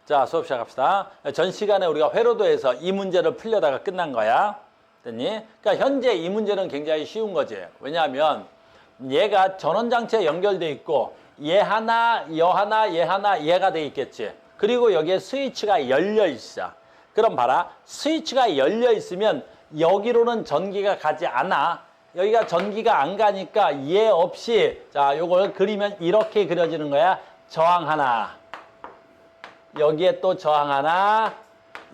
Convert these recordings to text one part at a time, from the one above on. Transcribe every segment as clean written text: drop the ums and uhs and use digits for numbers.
자, 수업 시작합시다. 전 시간에 우리가 회로도에서 이 문제를 풀려다가 끝난 거야. 됐니? 그러니까 현재 이 문제는 굉장히 쉬운 거지. 왜냐하면 얘가 전원장치에 연결돼 있고 얘 하나, 여 하나, 얘 하나, 얘가 돼 있겠지. 그리고 여기에 스위치가 열려 있어. 그럼 봐라. 스위치가 열려 있으면 여기로는 전기가 가지 않아. 여기가 전기가 안 가니까 얘 없이, 자, 요걸 그리면 이렇게 그려지는 거야. 저항 하나. 여기에 또 저항 하나.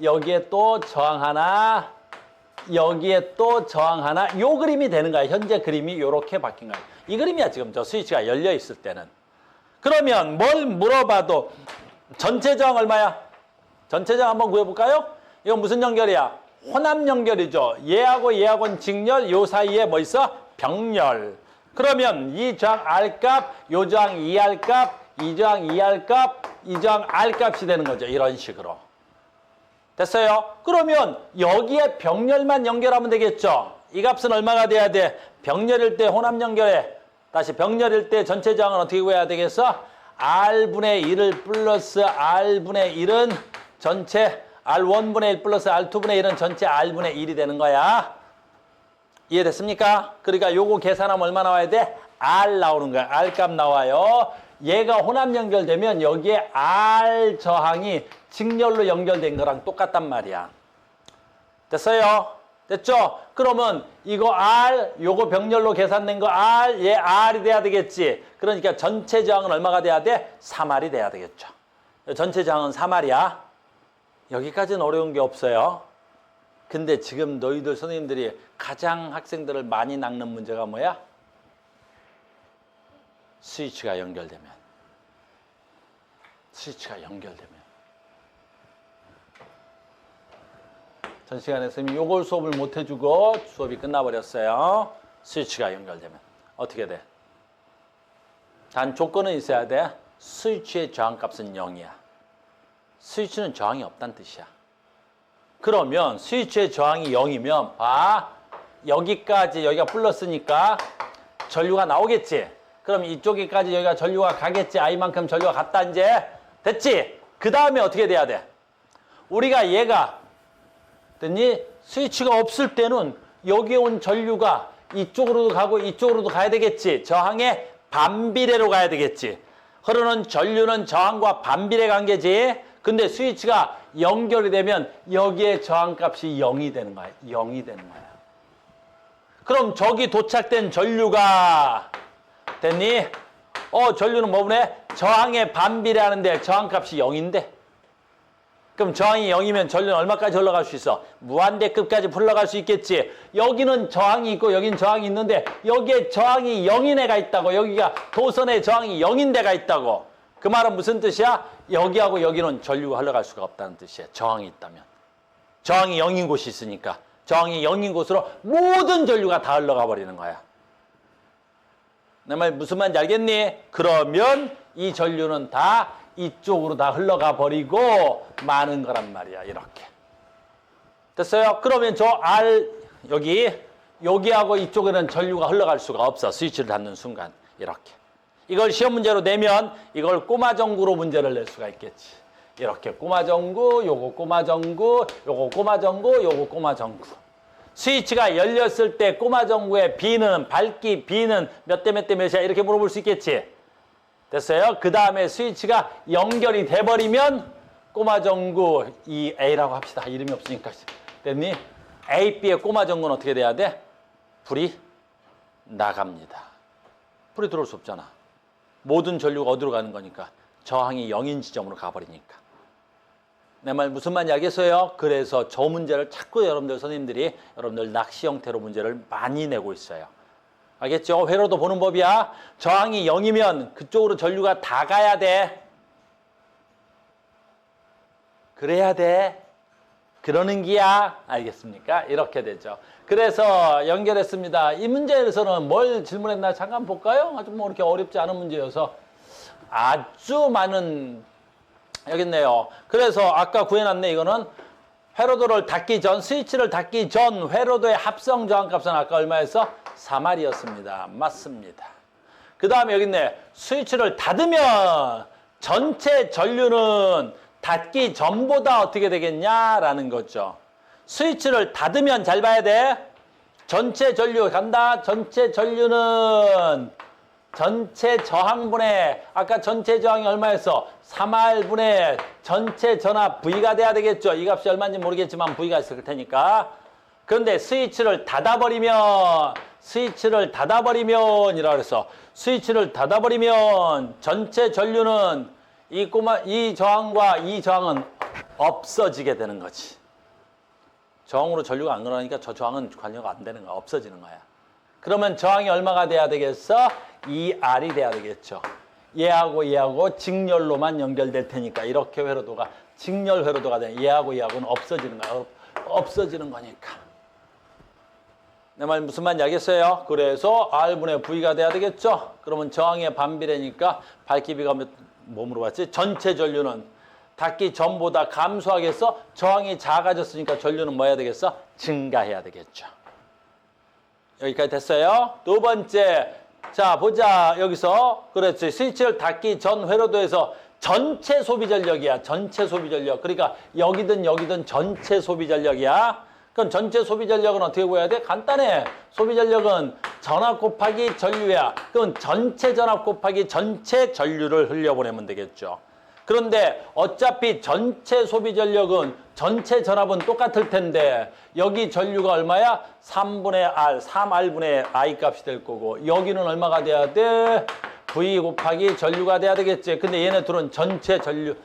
여기에 또 저항 하나. 여기에 또 저항 하나. 요 그림이 되는 거야. 현재 그림이 요렇게 바뀐 거야. 이 그림이야, 지금 저 스위치가 열려 있을 때는. 그러면 뭘 물어봐도 전체 저항 얼마야? 전체 저항 한번 구해볼까요? 이건 무슨 연결이야? 혼합 연결이죠. 얘하고 얘하고는 직렬, 요 사이에 뭐 있어? 병렬. 그러면 이 저항 R값, 요 저항 ER값, 이 저항 ER값, 이 저항 R값이 되는 거죠. 이런 식으로. 됐어요? 그러면 여기에 병렬만 연결하면 되겠죠. 이 값은 얼마가 돼야 돼? 병렬일 때 혼합 연결해. 다시 병렬일 때 전체 저항은 어떻게 구해야 되겠어? R분의 1을 플러스 R분의 1은 전체 R1분의 1 플러스 R2분의 1은 전체 R분의 1이 되는 거야. 이해됐습니까? 그러니까 요거 계산하면 얼마 나와야 돼? R 나오는 거야. R 값 나와요. 얘가 혼합 연결되면 여기에 R 저항이 직렬로 연결된 거랑 똑같단 말이야. 됐어요? 됐죠? 그러면 이거 R, 요거 병렬로 계산된 거 R, 얘 R이 돼야 되겠지. 그러니까 전체 저항은 얼마가 돼야 돼? 3R이 돼야 되겠죠. 전체 저항은 3R이야. 여기까지는 어려운 게 없어요. 근데 지금 너희들 선생님들이 가장 학생들을 많이 낚는 문제가 뭐야? 스위치가 연결되면. 스위치가 연결되면. 전 시간에 선생님이 요걸 수업을 못 해주고 수업이 끝나버렸어요. 스위치가 연결되면. 어떻게 돼? 단 조건은 있어야 돼. 스위치의 저항값은 0이야. 스위치는 저항이 없다는 뜻이야. 그러면 스위치의 저항이 0이면 봐. 여기까지 여기가 플러스니까 전류가 나오겠지. 그럼 이쪽에까지 여기가 전류가 가겠지. I만큼 전류가 갔다 이제. 됐지? 그 다음에 어떻게 돼야 돼? 우리가 얘가 됐니? 스위치가 없을 때는 여기에 온 전류가 이쪽으로도 가고 이쪽으로도 가야 되겠지. 저항의 반비례로 가야 되겠지. 흐르는 전류는 저항과 반비례 관계지. 근데 스위치가 연결이 되면 여기에 저항값이 0이 되는 거야. 0이 되는 거야. 그럼 저기 도착된 전류가 됐니? 전류는 뭐네? 저항에 반비례하는데 저항값이 0인데. 그럼 저항이 0이면 전류는 얼마까지 흘러갈 수 있어? 무한대급까지 흘러갈 수 있겠지. 여기는 저항이 있고 여기는 저항이 있는데 여기에 저항이 0인 애가 있다고. 여기가 도선에 저항이 0인 데가 있다고. 그 말은 무슨 뜻이야? 여기하고 여기는 전류가 흘러갈 수가 없다는 뜻이야. 저항이 있다면. 저항이 0인 곳이 있으니까. 저항이 0인 곳으로 모든 전류가 다 흘러가 버리는 거야. 내 말 무슨 말인지 알겠니? 그러면 이 전류는 다 이쪽으로 다 흘러가 버리고 마는 거란 말이야. 이렇게. 됐어요? 그러면 저 R 여기하고 이쪽에는 전류가 흘러갈 수가 없어. 스위치를 닫는 순간. 이렇게. 이걸 시험 문제로 내면 이걸 꼬마정구로 문제를 낼 수가 있겠지. 이렇게 꼬마정구, 요거 꼬마정구, 요거 꼬마정구, 요거 꼬마정구. 스위치가 열렸을 때 꼬마정구의 B는 밝기 B는 몇 대 몇 대 몇이야 이렇게 물어볼 수 있겠지. 됐어요? 그 다음에 스위치가 연결이 돼버리면 꼬마정구 이 A라고 합시다. 이름이 없으니까. 됐니? A, B의 꼬마정구는 어떻게 돼야 돼? 불이 나갑니다. 불이 들어올 수 없잖아. 모든 전류가 어디로 가는 거니까? 저항이 0인 지점으로 가버리니까. 내 말 무슨 말인지 알겠어요? 그래서 저 문제를 자꾸 선생님들이 여러분들 낚시 형태로 문제를 많이 내고 있어요. 알겠죠? 회로도 보는 법이야. 저항이 0이면 그쪽으로 전류가 다 가야 돼. 그래야 돼. 그러는 기야. 알겠습니까? 이렇게 되죠. 그래서 연결했습니다. 이 문제에서는 뭘 질문했나 잠깐 볼까요? 아주 뭐 이렇게 어렵지 않은 문제여서 아주 많은 여기 있네요. 그래서 아까 구해놨네. 이거는 회로도를 닫기 전, 스위치를 닫기 전 회로도의 합성 저항값은 아까 얼마였어? 3R이었습니다. 맞습니다. 그 다음에 여기 있네. 스위치를 닫으면 전체 전류는 다 닫기 전보다 어떻게 되겠냐라는 거죠. 스위치를 닫으면 잘 봐야 돼. 전체 전류 간다. 전체 전류는 전체 저항분의 아까 전체 저항이 얼마였어? 3R분의 전체 전압 V가 돼야 되겠죠. 이 값이 얼마인지 모르겠지만 V가 있을 테니까. 그런데 스위치를 닫아버리면 이라고 그랬어. 스위치를 닫아버리면 전체 전류는 이 저항과 이 저항은 없어지게 되는 거지. 저항으로 전류가 안 일어나니까 저 저항은 관여가 안 되는 거야. 없어지는 거야. 그러면 저항이 얼마가 돼야 되겠어? 2R이 돼야 되겠죠. 얘하고 직렬로만 연결될 테니까 이렇게 회로도가 직렬 회로도가 돼. 얘하고는 없어지는 거야. 없어지는 거니까. 내 말 무슨 말인지 알겠어요? 그래서 R분의 V가 돼야 되겠죠? 그러면 저항의 반비례니까 밝기비가 뭐 물어봤지? 전체 전류는 닫기 전보다 감소하겠어? 저항이 작아졌으니까 전류는 뭐 해야 되겠어? 증가해야 되겠죠. 여기까지 됐어요? 두 번째. 자, 보자. 여기서. 그렇지. 스위치를 닫기 전 회로도에서 전체 소비 전력이야. 전체 소비 전력. 그러니까 여기든 전체 소비 전력이야. 그럼 전체 소비 전력은 어떻게 구해야 돼? 간단해. 소비 전력은 전압 곱하기 전류야. 그럼 전체 전압 곱하기 전체 전류를 흘려보내면 되겠죠. 그런데 어차피 전체 소비 전력은 전체 전압은 똑같을 텐데 여기 전류가 얼마야? 3R분의 I 값이 될 거고 여기는 얼마가 돼야 돼? V 곱하기 전류가 돼야 되겠지. 근데 얘네 둘은 전체 전류,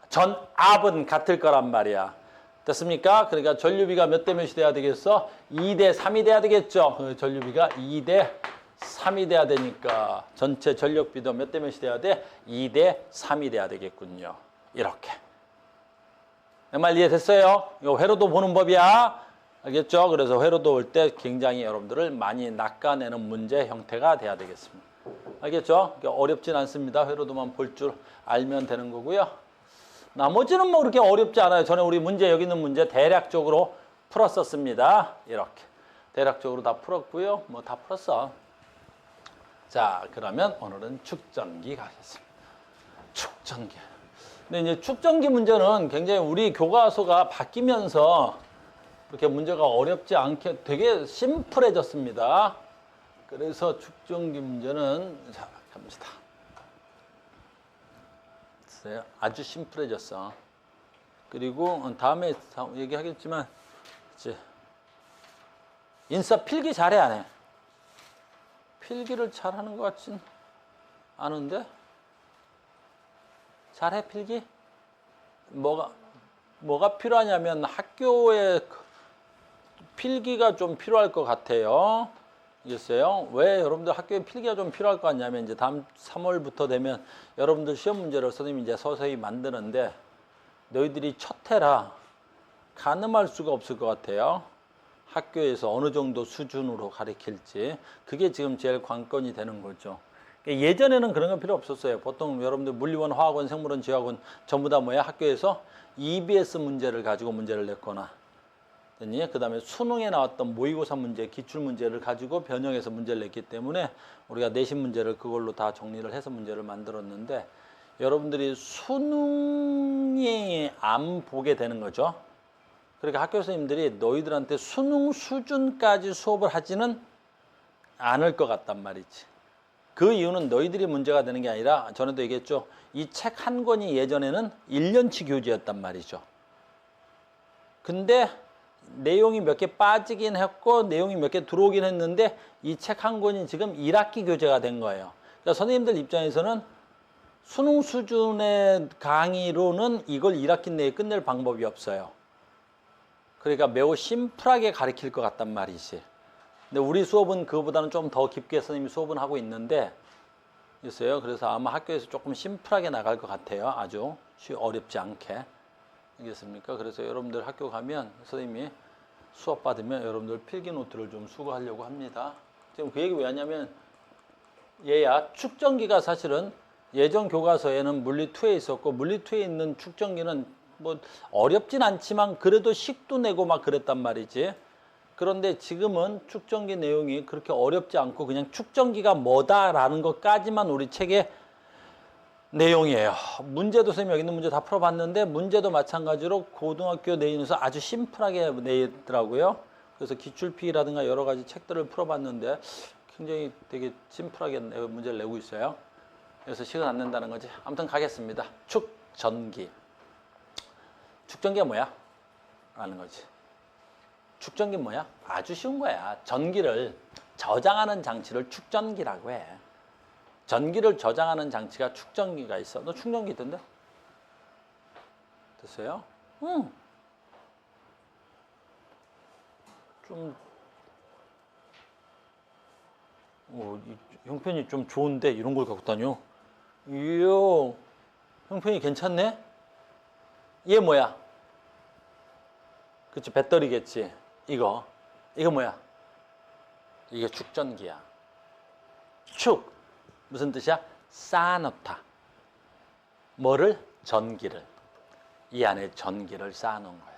전압은 같을 거란 말이야. 됐습니까? 그러니까 전류비가 몇 대 몇이 돼야 되겠어? 2대 3이 돼야 되겠죠. 전류비가 2대 3이 돼야 되니까 전체 전력비도 몇 대 몇이 돼야 돼? 2대 3이 돼야 되겠군요. 이렇게. 내 말 이해됐어요? 이거 회로도 보는 법이야. 알겠죠? 그래서 회로도 올 때 굉장히 여러분들을 많이 낚아내는 문제 형태가 돼야 되겠습니다. 알겠죠? 어렵진 않습니다. 회로도만 볼 줄 알면 되는 거고요. 나머지는 뭐 그렇게 어렵지 않아요. 전에 우리 문제 여기 있는 문제 대략적으로 풀었었습니다. 이렇게. 대략적으로 다 풀었고요. 뭐 다 풀었어. 자, 그러면 오늘은 축전기 가겠습니다. 축전기. 근데 이제 축전기 문제는 굉장히 우리 교과서가 바뀌면서 그렇게 문제가 어렵지 않게 되게 심플해졌습니다. 그래서 축전기 문제는 자, 갑니다. 아주 심플해졌어. 그리고 다음에 얘기하겠지만 이제 인싸 필기 잘해 안 해? 필기를 잘하는 것 같진 않은데? 잘해 필기? 뭐가 필요하냐면 학교에 필기가 좀 필요할 것 같아요. 알겠어요? 왜 여러분들 학교에 필기가 좀 필요할 것 같냐면 이제 다음 3월부터 되면 여러분들 시험 문제를 선생님이 이제 서서히 만드는데 너희들이 첫 해라 가늠할 수가 없을 것 같아요. 학교에서 어느 정도 수준으로 가르칠지 그게 지금 제일 관건이 되는 거죠. 예전에는 그런 건 필요 없었어요. 보통 여러분들 물리원, 화학원, 생물원, 지화학원 전부 다 뭐야? 학교에서 EBS 문제를 가지고 문제를 냈거나 그 다음에 수능에 나왔던 모의고사 문제, 기출문제를 가지고 변형해서 문제를 냈기 때문에 우리가 내신 문제를 그걸로 다 정리를 해서 문제를 만들었는데 여러분들이 수능에 안 보게 되는 거죠. 그러니까 학교 선생님들이 너희들한테 수능 수준까지 수업을 하지는 않을 것 같단 말이지. 그 이유는 너희들이 문제가 되는 게 아니라 전에도 얘기했죠. 이 책 한 권이 예전에는 1년치 교재였단 말이죠. 근데 내용이 몇 개 빠지긴 했고 내용이 몇 개 들어오긴 했는데 이 책 한 권이 지금 1학기 교재가 된 거예요. 그러니까 선생님들 입장에서는 수능 수준의 강의로는 이걸 1학기 내에 끝낼 방법이 없어요. 그러니까 매우 심플하게 가르칠 것 같단 말이지. 근데 우리 수업은 그거보다는 좀 더 깊게 선생님이 수업은 하고 있는데 있어요. 그래서 아마 학교에서 조금 심플하게 나갈 것 같아요. 아주 어렵지 않게. 알겠습니까? 그래서 여러분들 학교 가면 선생님이 수업 받으면 여러분들 필기 노트를 좀 수거하려고 합니다. 지금 그 얘기 왜 하냐면 얘야 축전기가 사실은 예전 교과서에는 물리2에 있었고 물리2에 있는 축전기는 뭐 어렵진 않지만 그래도 식도 내고 막 그랬단 말이지. 그런데 지금은 축전기 내용이 그렇게 어렵지 않고 그냥 축전기가 뭐다라는 것까지만 우리 책에 내용이에요. 문제도 선생님 여기 있는 문제 다 풀어봤는데 문제도 마찬가지로 고등학교 내에서 아주 심플하게 내더라고요. 그래서 기출피라든가 여러 가지 책들을 풀어봤는데 굉장히 되게 심플하게 문제를 내고 있어요. 그래서 시간 안 낸다는 거지. 아무튼 가겠습니다. 축전기. 축전기가 뭐야? 라는 거지. 축전기 뭐야? 아주 쉬운 거야. 전기를 저장하는 장치를 축전기라고 해. 전기를 저장하는 장치가 축전기가 있어. 너 충전기 있던데? 됐어요? 응. 좀, 형편이 좀 좋은데 이런 걸 갖고 다녀? 이요, 형편이 괜찮네? 얘 뭐야? 그치, 배터리겠지. 이거 뭐야? 이게 축전기야. 축. 무슨 뜻이야? 쌓아놓다. 뭐를? 전기를. 이 안에 전기를 쌓아놓은 거야.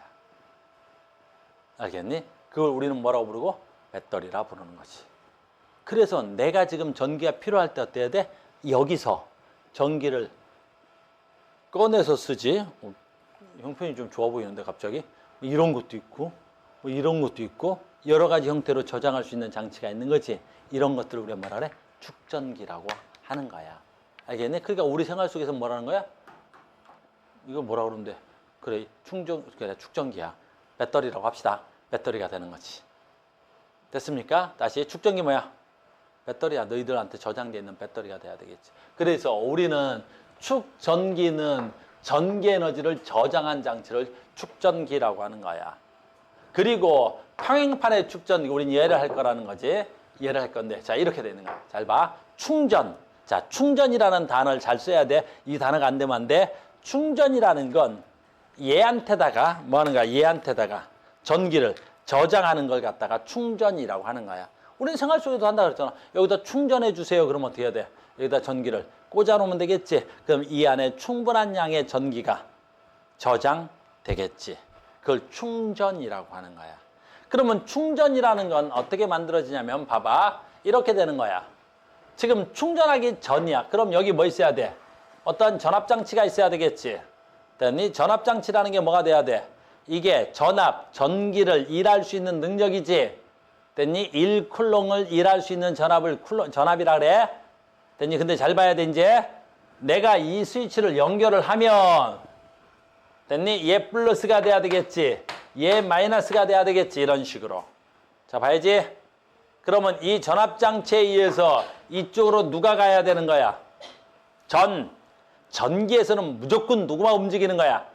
알겠니? 그걸 우리는 뭐라고 부르고? 배터리라 부르는 거지. 그래서 내가 지금 전기가 필요할 때 어때야 돼? 여기서 전기를 꺼내서 쓰지. 형편이 좀 좋아 보이는데 갑자기? 이런 것도 있고 뭐 이런 것도 있고 여러 가지 형태로 저장할 수 있는 장치가 있는 거지. 이런 것들을 우리가 뭐라 그래? 축전기라고 하는 거야. 알겠니? 그러니까 우리 생활 속에서 뭐라는 거야? 이거 뭐라 그러는데? 그래, 그래, 축전기야. 배터리라고 합시다. 배터리가 되는 거지. 됐습니까? 다시 축전기 뭐야? 배터리야. 너희들한테 저장되어 있는 배터리가 돼야 되겠지. 그래서 우리는 축전기는 전기 에너지를 저장한 장치를 축전기라고 하는 거야. 그리고 평행판의 축전기, 우린 이해를 할 거라는 거지. 이해를 할 건데, 자, 이렇게 되는 거야. 잘 봐. 충전. 자, 충전이라는 단어를 잘 써야 돼. 이 단어가 안 되면 안 돼. 충전이라는 건 얘한테다가 뭐 하는 거야? 얘한테다가 전기를 저장하는 걸 갖다가 충전이라고 하는 거야. 우리는 생활 속에도 한다 그랬잖아. 여기다 충전해 주세요. 그러면 어떻게 해야 돼? 여기다 전기를 꽂아 놓으면 되겠지. 그럼 이 안에 충분한 양의 전기가 저장되겠지. 그걸 충전이라고 하는 거야. 그러면 충전이라는 건 어떻게 만들어지냐면 봐봐. 이렇게 되는 거야. 지금 충전하기 전이야. 그럼 여기 뭐 있어야 돼? 어떤 전압장치가 있어야 되겠지. 이 전압장치라는 게 뭐가 돼야 돼? 이게 전기를 일할 수 있는 능력이지. 됐니? 1쿨롱을 일할 수 있는 전압이라 그래. 됐니? 근데 잘 봐야 돼, 이제. 내가 이 스위치를 연결을 하면, 됐니? 얘 플러스가 돼야 되겠지. 얘 마이너스가 돼야 되겠지. 이런 식으로. 자, 봐야지. 그러면 이 전압장치에 의해서 이쪽으로 누가 가야 되는 거야? 전기에서는 무조건 누구가 움직이는 거야?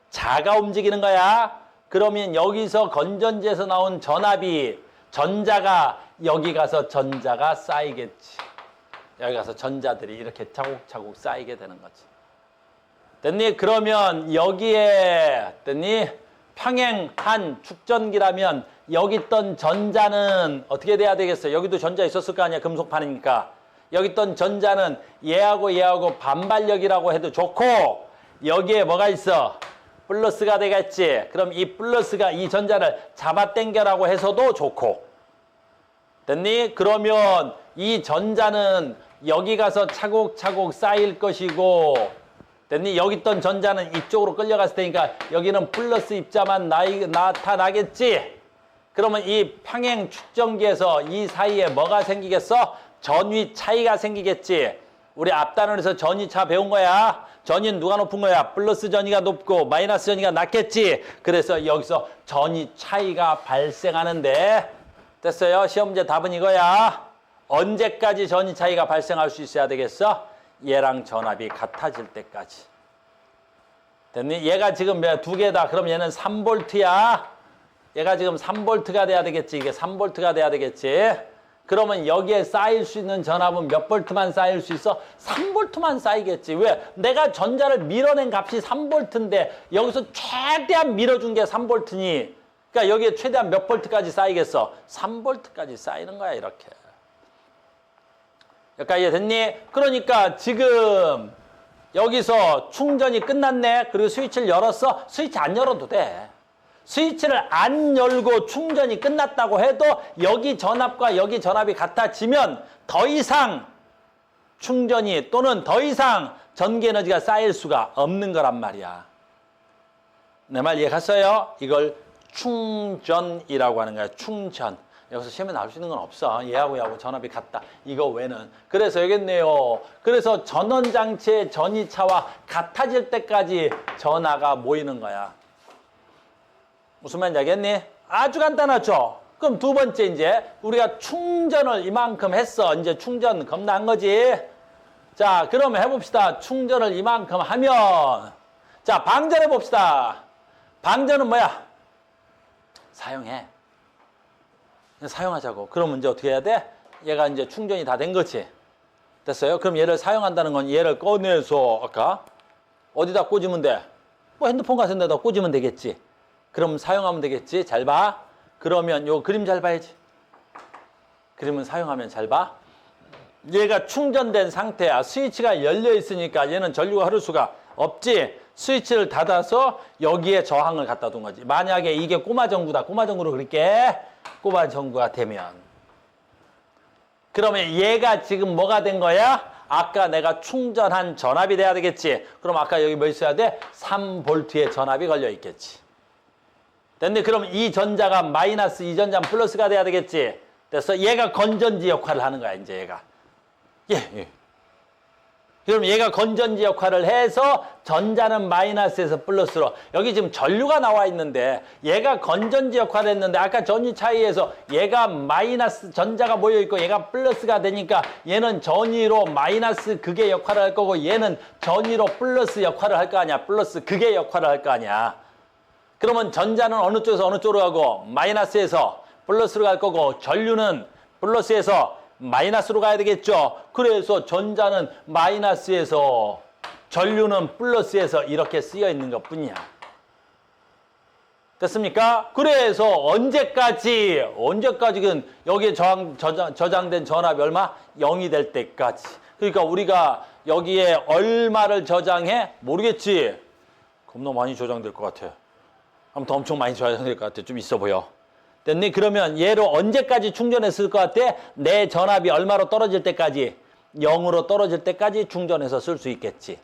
자가 움직이는 거야. 그러면 여기서 건전지에서 나온 전자가 여기 가서 전자가 쌓이겠지. 여기 가서 전자들이 이렇게 차곡차곡 쌓이게 되는 거지. 됐니? 그러면 여기에 됐니? 평행한 축전기라면 여기 있던 전자는 어떻게 돼야 되겠어? 여기도 전자 있었을 거 아니야. 금속판이니까. 여기 있던 전자는 얘하고 반발력이라고 해도 좋고 여기에 뭐가 있어? 플러스가 되겠지. 그럼 이 플러스가 이 전자를 잡아당겨라고 해서도 좋고. 됐니? 그러면 이 전자는 여기 가서 차곡차곡 쌓일 것이고, 됐니? 여기 있던 전자는 이쪽으로 끌려갔을 테니까 여기는 플러스 입자만 나타나겠지. 그러면 이 평행 축전기에서 이 사이에 뭐가 생기겠어? 전위 차이가 생기겠지. 우리 앞단원에서 전위차 배운 거야. 전위는 누가 높은 거야? 플러스 전위가 높고 마이너스 전위가 낮겠지. 그래서 여기서 전위 차이가 발생하는데, 됐어요? 시험 문제 답은 이거야. 언제까지 전위 차이가 발생할 수 있어야 되겠어? 얘랑 전압이 같아질 때까지. 됐니? 얘가 지금 두 개다. 그럼 얘는 3V야. 얘가 지금 3V가 돼야 되겠지. 이게 3V가 돼야 되겠지. 그러면 여기에 쌓일 수 있는 전압은 몇 볼트만 쌓일 수 있어? 3V만 쌓이겠지. 왜? 내가 전자를 밀어낸 값이 3V인데 여기서 최대한 밀어준 게 3V니. 그러니까 여기에 최대한 몇 볼트까지 쌓이겠어? 3V까지 쌓이는 거야, 이렇게. 여기까지 이해됐니? 그러니까 지금 여기서 충전이 끝났네. 그리고 스위치를 열었어. 스위치 안 열어도 돼. 스위치를 안 열고 충전이 끝났다고 해도 여기 전압과 여기 전압이 같아지면 더 이상 충전이 또는 더 이상 전기 에너지가 쌓일 수가 없는 거란 말이야. 내 말 이해 갔어요? 이걸 충전이라고 하는 거야. 충전. 여기서 시험에 나올 수 있는 건 없어. 얘하고 전압이 같다. 이거 외는. 그래서 여겠네요. 그래서 전원장치의 전이차와 같아질 때까지 전하가 모이는 거야. 무슨 말인지 알겠니? 아주 간단하죠? 그럼 두 번째 이제 우리가 충전을 이만큼 했어. 이제 충전 겁나한 거지. 자, 그러면 해봅시다. 충전을 이만큼 하면 자, 방전해 봅시다. 방전은 뭐야? 사용해. 사용하자고. 그러면 이제 어떻게 해야 돼? 얘가 이제 충전이 다 된 거지. 됐어요? 그럼 얘를 사용한다는 건 얘를 꺼내서 아까 어디다 꽂으면 돼? 뭐 핸드폰 같은 데다 꽂으면 되겠지. 그럼 사용하면 되겠지. 잘 봐. 그러면 요 그림 잘 봐야지. 그림은 사용하면 잘 봐. 얘가 충전된 상태야. 스위치가 열려 있으니까 얘는 전류가 흐를 수가 없지. 스위치를 닫아서 여기에 저항을 갖다 둔 거지. 만약에 이게 꼬마 전구다. 꼬마 전구로 그릴게. 꼬마 전구가 되면. 그러면 얘가 지금 뭐가 된 거야? 아까 내가 충전한 전압이 돼야 되겠지. 그럼 아까 여기 뭐 있어야 돼? 3V의 전압이 걸려 있겠지. 됐네. 그럼 이 전자가 마이너스, 이 전자는 플러스가 돼야 되겠지. 됐어? 얘가 건전지 역할을 하는 거야, 이제 얘가. 예. 그럼 얘가 건전지 역할을 해서 전자는 마이너스에서 플러스로. 여기 지금 전류가 나와 있는데 얘가 건전지 역할을 했는데 아까 전위 차이에서 얘가 마이너스 전자가 모여 있고 얘가 플러스가 되니까 얘는 전위로 마이너스 극의 역할을 할 거고 얘는 전위로 플러스 역할을 할 거 아니야. 플러스 극의 역할을 할 거 아니야. 그러면 전자는 어느 쪽에서 어느 쪽으로 가고 마이너스에서 플러스로 갈 거고 전류는 플러스에서 마이너스로 가야 되겠죠. 그래서 전자는 마이너스에서 전류는 플러스에서 이렇게 쓰여 있는 것 뿐이야. 됐습니까? 그래서 언제까지는 여기에 저장된 전압이 얼마? 0이 될 때까지. 그러니까 우리가 여기에 얼마를 저장해? 모르겠지. 겁나 많이 저장될 것 같아. 아무튼 엄청 많이 저장될 것 같아. 좀 있어 보여. 됐니? 그러면 얘로 언제까지 충전했을 것 같아? 내 전압이 얼마로 떨어질 때까지? 0으로 떨어질 때까지 충전해서 쓸 수 있겠지.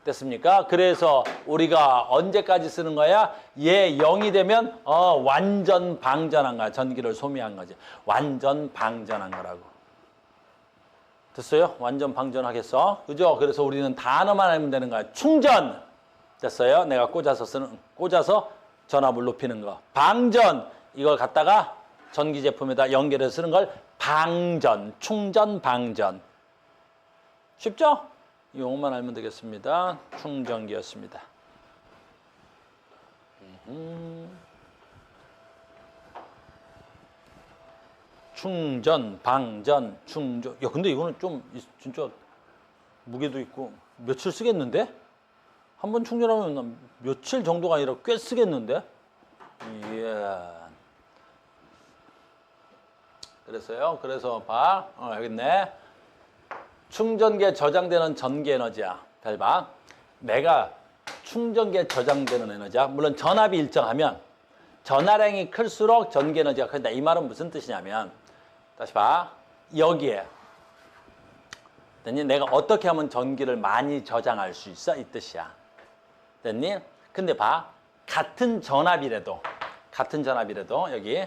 됐습니까? 그래서 우리가 언제까지 쓰는 거야? 얘 0이 되면 완전 방전한 거야. 전기를 소비한 거지. 완전 방전한 거라고. 됐어요? 완전 방전하겠어? 그죠? 그래서 우리는 단어만 알면 되는 거야. 충전! 됐어요? 내가 꽂아서 전압을 높이는 거. 방전! 이걸 갖다가 전기 제품에다 연결해서 쓰는 걸 방전, 충전, 방전. 쉽죠? 이 용어만 알면 되겠습니다. 충전기였습니다. 충전, 방전, 충전. 야, 근데 이거는 좀 진짜 무게도 있고 며칠 쓰겠는데? 한 번 충전하면 며칠 정도가 아니라 꽤 쓰겠는데? 이야. 그래서요. 그래서 봐. 여기 있네. 충전기에 저장되는 전기 에너지야. 잘 봐. 내가 충전기에 저장되는 에너지야. 물론 전압이 일정하면 전하량이 클수록 전기 에너지가 커진다. 이 말은 무슨 뜻이냐면 다시 봐. 여기에 됐니? 내가 어떻게 하면 전기를 많이 저장할 수 있어? 이 뜻이야. 됐니? 근데 봐. 같은 전압이라도 여기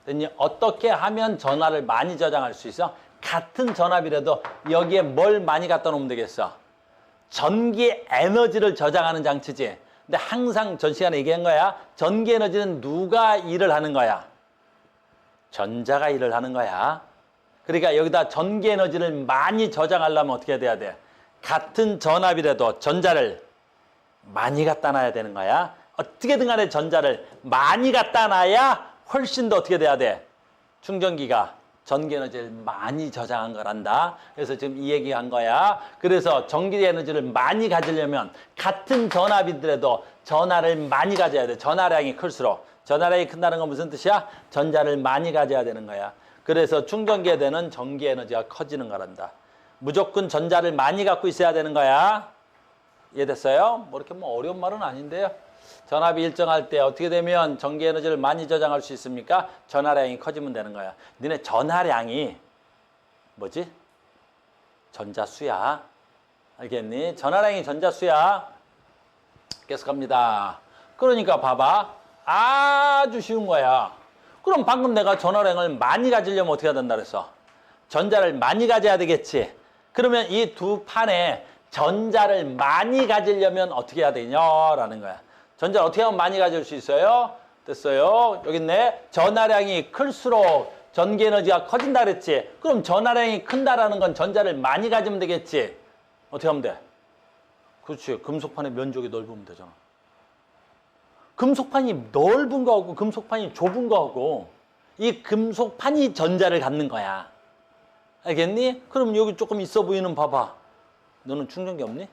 됐니? 어떻게 하면 전하를 많이 저장할 수 있어? 같은 전압이라도 여기에 뭘 많이 갖다 놓으면 되겠어? 전기 에너지를 저장하는 장치지. 근데 항상 전 시간에 얘기한 거야. 전기 에너지는 누가 일을 하는 거야? 전자가 일을 하는 거야. 그러니까 여기다 전기 에너지를 많이 저장하려면 어떻게 돼야 돼? 같은 전압이라도 전자를 많이 갖다 놔야 되는 거야. 어떻게든 간에 전자를 많이 갖다 놔야 훨씬 더 어떻게 돼야 돼? 충전기가 전기 에너지를 많이 저장한 거란다. 그래서 지금 이 얘기한 거야. 그래서 전기 에너지를 많이 가지려면 같은 전압이더라도 전하를 많이 가져야 돼. 전하량이 클수록. 전하량이 큰다는 건 무슨 뜻이야? 전자를 많이 가져야 되는 거야. 그래서 충전기에 되는 전기 에너지가 커지는 거란다. 무조건 전자를 많이 갖고 있어야 되는 거야. 이해됐어요? 뭐 이렇게 뭐 어려운 말은 아닌데요. 전압이 일정할 때 어떻게 되면 전기 에너지를 많이 저장할 수 있습니까? 전하량이 커지면 되는 거야. 너네 전하량이 뭐지? 전자수야. 알겠니? 전하량이 전자수야. 계속 갑니다. 그러니까 봐봐. 아주 쉬운 거야. 그럼 방금 내가 전하량을 많이 가지려면 어떻게 해야 된다 그랬어? 전자를 많이 가져야 되겠지. 그러면 이 두 판에 전자를 많이 가지려면 어떻게 해야 되냐라는 거야. 전자를 어떻게 하면 많이 가질 수 있어요? 됐어요. 여기 있네. 전하량이 클수록 전기 에너지가 커진다 그랬지. 그럼 전하량이 큰다라는 건 전자를 많이 가지면 되겠지. 어떻게 하면 돼? 그렇지. 금속판의 면적이 넓으면 되잖아. 금속판이 넓은 거하고 금속판이 좁은 거하고 이 금속판이 전자를 갖는 거야. 알겠니? 그럼 여기 조금 있어 보이는 봐봐. 너는 충전기 없니?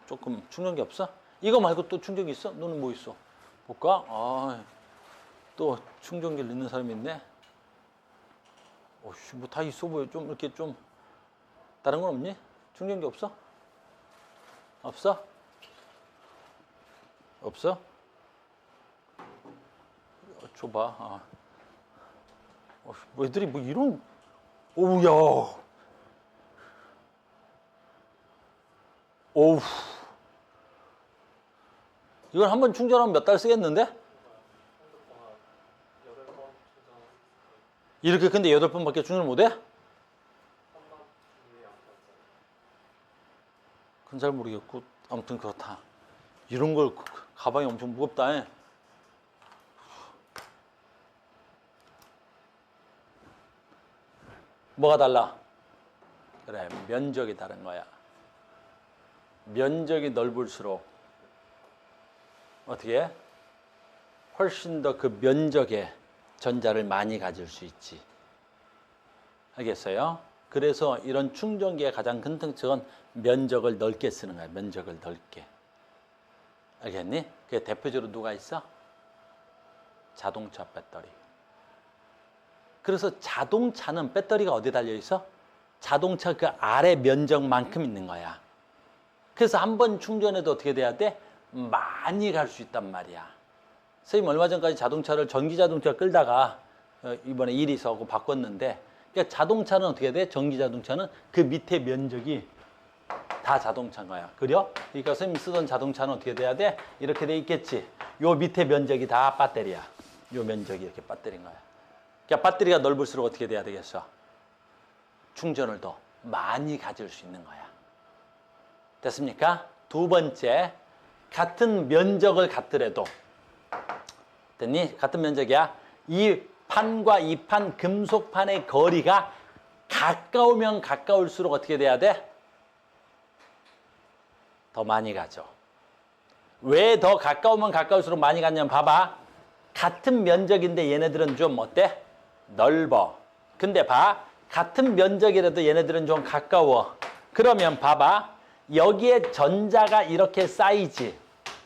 조금 충전기 없어? 이거 말고 또 충전기 있어? 너는 뭐 있어? 볼까? 또 충전기를 넣는 사람이 있네. 오씨, 뭐 다 있어 보여. 좀 이렇게 좀 다른 건 없니? 충전기 없어? 없어? 없어? 줘봐. 뭐 애들이 뭐 이런, 오우야. 오우. 이걸 한번 충전하면 몇 달 쓰겠는데? 이렇게 근데 8번밖에 충전을 못해? 그건 잘 모르겠고 아무튼 그렇다. 이런 걸 가방이 엄청 무겁다. 뭐가 달라? 그래, 면적이 다른 거야. 면적이 넓을수록 어떻게 해? 훨씬 더 그 면적에 전자를 많이 가질 수 있지. 알겠어요? 그래서 이런 충전기의 가장 큰 특징은 면적을 넓게 쓰는 거야. 면적을 넓게. 알겠니? 그 대표적으로 누가 있어? 자동차 배터리. 그래서 자동차는 배터리가 어디에 달려 있어? 자동차 그 아래 면적만큼 있는 거야. 그래서 한 번 충전해도 어떻게 돼야 돼? 많이 갈 수 있단 말이야. 선생님 얼마 전까지 자동차를 전기 자동차 끌다가 이번에 일이 있어서 바꿨는데, 그러니까 자동차는 어떻게 돼? 전기 자동차는 그 밑에 면적이 다 자동차인 거야. 그려? 그러니까 선생님 쓰던 자동차는 어떻게 돼야 돼? 이렇게 돼 있겠지. 요 밑에 면적이 다 배터리야. 요 면적이 이렇게 배터리인 거야. 그러니까 배터리가 넓을수록 어떻게 돼야 되겠어? 충전을 더 많이 가질 수 있는 거야. 됐습니까? 두 번째, 같은 면적을 갖더라도, 됐니? 같은 면적이야. 이 판과 이 판, 금속판의 거리가 가까우면 가까울수록 어떻게 돼야 돼? 더 많이 가죠. 왜 더 가까우면 가까울수록 많이 갔냐면 봐봐. 같은 면적인데 얘네들은 좀 어때? 넓어. 근데 봐. 같은 면적이라도 얘네들은 좀 가까워. 그러면 봐봐. 여기에 전자가 이렇게 쌓이지.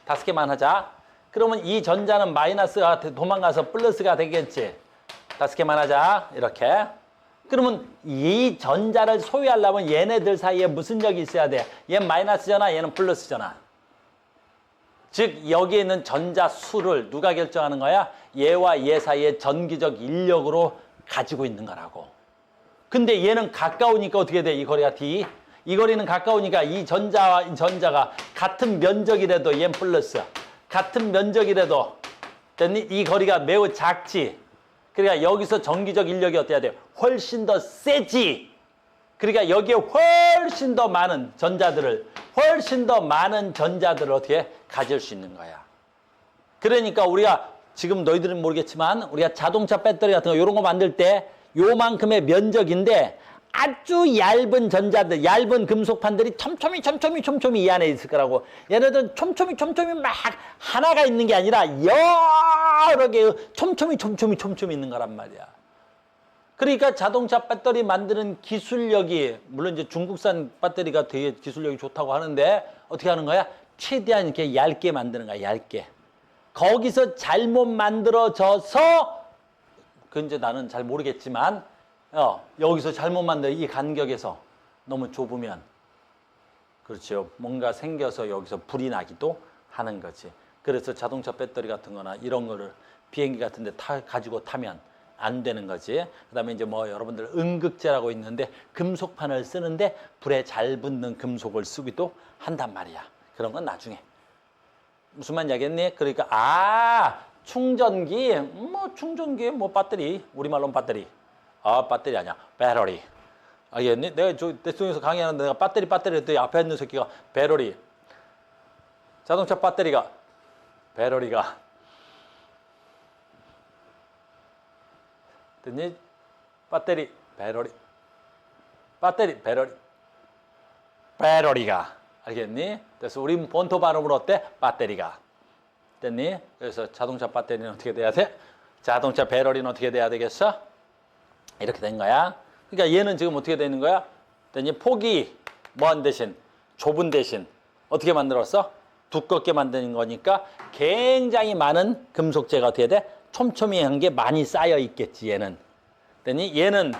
5개만 하자. 그러면 이 전자는 마이너스가 도망가서 플러스가 되겠지. 5개만 하자. 이렇게. 그러면 이 전자를 소유하려면 얘네들 사이에 무슨 적이 있어야 돼? 얘는 마이너스잖아. 얘는 플러스잖아. 즉 여기에 있는 전자 수를 누가 결정하는 거야? 얘와 얘 사이에 전기적 인력으로 가지고 있는 거라고. 근데 얘는 가까우니까 어떻게 돼? 이 거리가 D. 이 거리는 가까우니까 이 전자와 이 전자가 같은 면적이라도 얘는 플러스. 같은 면적이라도 이 거리가 매우 작지. 그러니까 여기서 전기적 인력이 어때야 돼요? 훨씬 더 세지. 그러니까 여기에 훨씬 더 많은 전자들을 어떻게 가질 수 있는 거야. 그러니까 우리가 지금 너희들은 모르겠지만 우리가 자동차 배터리 같은 거 이런 거 만들 때 요만큼의 면적인데 아주 얇은 전자들, 얇은 금속판들이 촘촘히 이 안에 있을 거라고. 얘네들은 촘촘히 막 하나가 있는 게 아니라 여러 개 촘촘히 있는 거란 말이야. 그러니까 자동차 배터리 만드는 기술력이, 물론 이제 중국산 배터리가 되게 기술력이 좋다고 하는데 어떻게 하는 거야? 최대한 이렇게 얇게 만드는 거야, 얇게. 거기서 잘못 만들어져서, 그건 이제 나는 잘 모르겠지만, 여기서 잘못 만든 이 간격에서 너무 좁으면, 그렇죠. 뭔가 생겨서 여기서 불이 나기도 하는 거지. 그래서 자동차 배터리 같은 거나 이런 거를 비행기 같은 데 가지고 타면 안 되는 거지. 그다음에 이제 뭐 여러분들 음극재라고 있는데 금속판을 쓰는데 불에 잘 붙는 금속을 쓰기도 한단 말이야. 그런 건 나중에. 무슨 말인지 알겠니? 그러니까 충전기 충전기 배터리 우리말로는 배터리. 배터리 아니야. 배터리. 알겠니? 내가 저 대통령에서 강의하는데 내가 배터리 했더니 앞에 있는 새끼가 배터리. 자동차 배터리가 됐니? 배터리 배터리가 알겠니? 그래서 우리 본토 발음으로 어때? 배터리가 됐니? 그래서 자동차 배터리는 어떻게 돼야 돼? 자동차 배터리는 어떻게 돼야 되겠어? 이렇게 된 거야. 그러니까 얘는 지금 어떻게 되는 거야? 됐니? 폭이 뭐한 대신 좁은 대신 어떻게 만들었어? 두껍게 만드는 거니까 굉장히 많은 금속재가 어떻게 돼? 촘촘히한 게 많이 쌓여 있겠지 얘는. 됐니? 얘는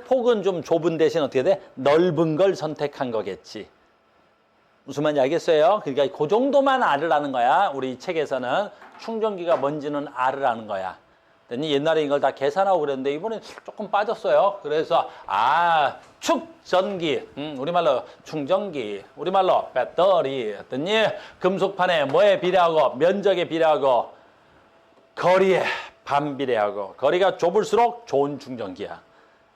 폭은 좀 좁은 대신 어떻게 돼? 넓은 걸 선택한 거겠지. 무슨 말인지 알겠어요? 그러니까 그 정도만 알을 아는 거야. 우리 이 책에서는 충전기가 뭔지는 알을 아는 거야. 됐니? 옛날에 이걸 다 계산하고 그랬는데 이번에 조금 빠졌어요. 그래서 축전기, 우리말로 충전기, 우리말로 배터리, 됐니? 금속판에 뭐에 비례하고 면적에 비례하고 거리에 반비례하고 거리가 좁을수록 좋은 충전기야.